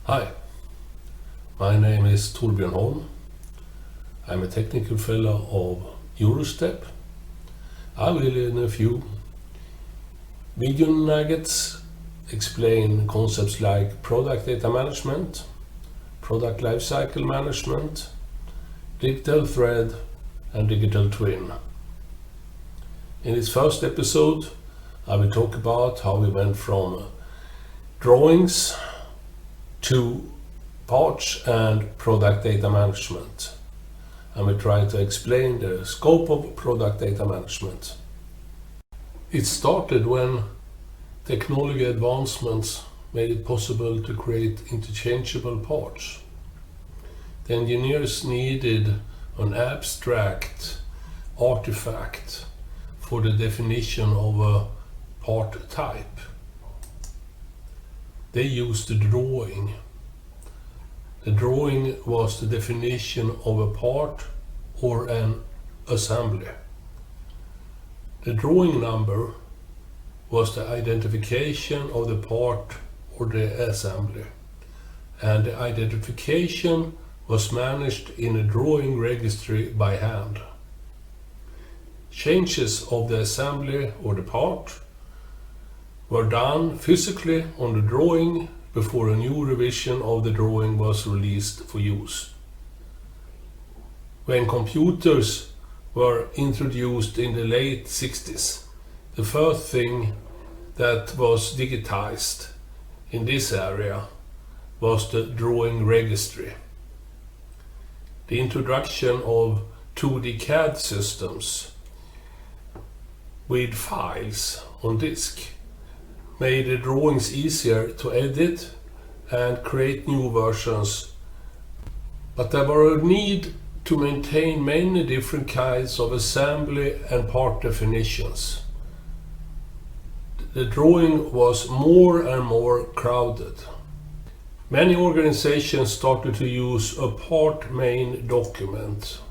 Hi, my name is Torbjörn Holm. I'm a technical fellow of Eurostep. I will in a few video nuggets explain concepts like product data management, product lifecycle management, digital thread and digital twin. In this first episode I will talk about how we went from drawings to parts and product data management. And we try to explain the scope of product data management. It started when technology advancements made it possible to create interchangeable parts. The engineers needed an abstract artifact for the definition of a part type. They used the drawing. The drawing was the definition of a part or an assembly. The drawing number was the identification of the part or the assembly, and the identification was managed in a drawing registry by hand. Changes of the assembly or the part were done physically on the drawing before a new revision of the drawing was released for use. When computers were introduced in the late 60s, the first thing that was digitized in this area was the drawing registry. The introduction of 2D CAD systems with files on disk made the drawings easier to edit and create new versions, but there were a need to maintain many different kinds of assembly and part definitions. The drawing was more and more crowded. Many organizations started to use a part main document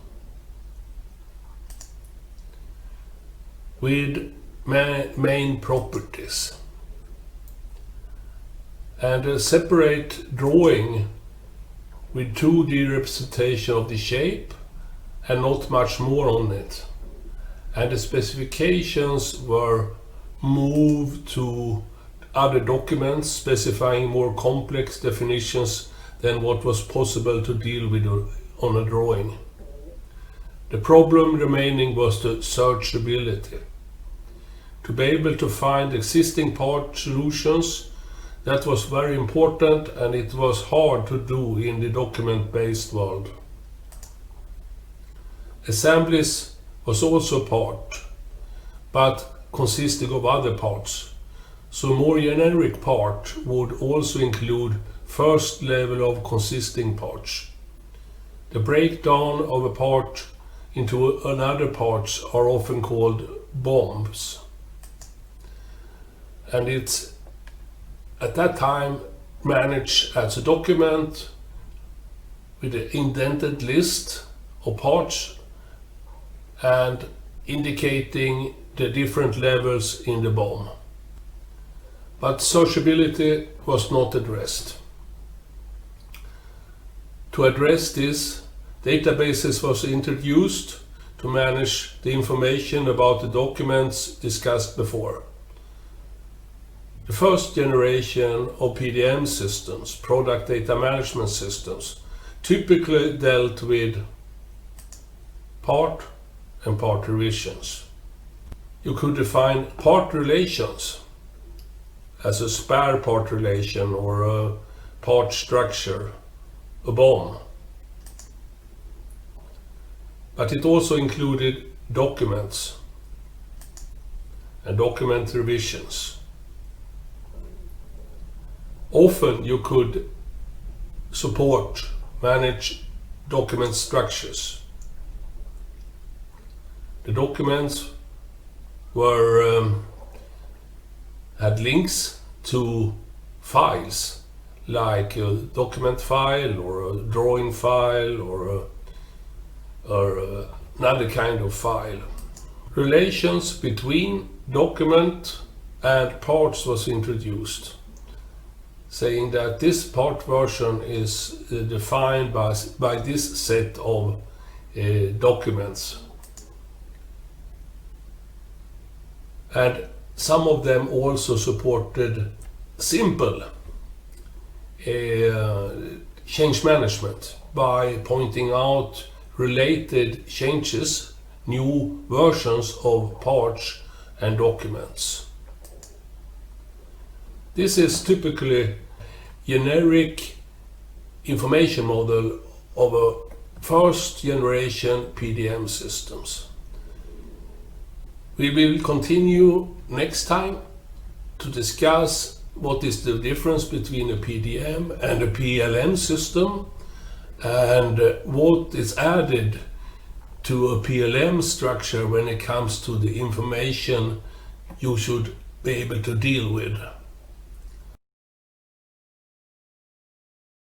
with main properties and a separate drawing with 2D representation of the shape and not much more on it. And the specifications were moved to other documents specifying more complex definitions than what was possible to deal with on a drawing. The problem remaining was the searchability. To be able to find existing part solutions, that was very important, and it was hard to do in the document-based world. Assemblies was also part, but consisting of other parts. So a more generic part would also include first level of consisting parts. The breakdown of a part into another parts are often called bombs. And it's at that time managed as a document with an indented list of parts and indicating the different levels in the BOM. But searchability was not addressed. To address this, databases was introduced to manage the information about the documents discussed before. The first generation of PDM systems, product data management systems, typically dealt with part and part revisions. You could define part relations as a spare part relation or a part structure, a BOM. But it also included documents and document revisions. Often you could manage document structures. The documents had links to files, like a document file or a drawing file or another kind of file. Relations between document and parts was introduced. saying that this part version is defined by this set of documents. And some of them also supported simple change management by pointing out related changes, new versions of parts and documents. This is typically generic information model of a first generation PDM systems. We will continue next time to discuss what is the difference between a PDM and a PLM system, and what is added to a PLM structure when it comes to the information you should be able to deal with.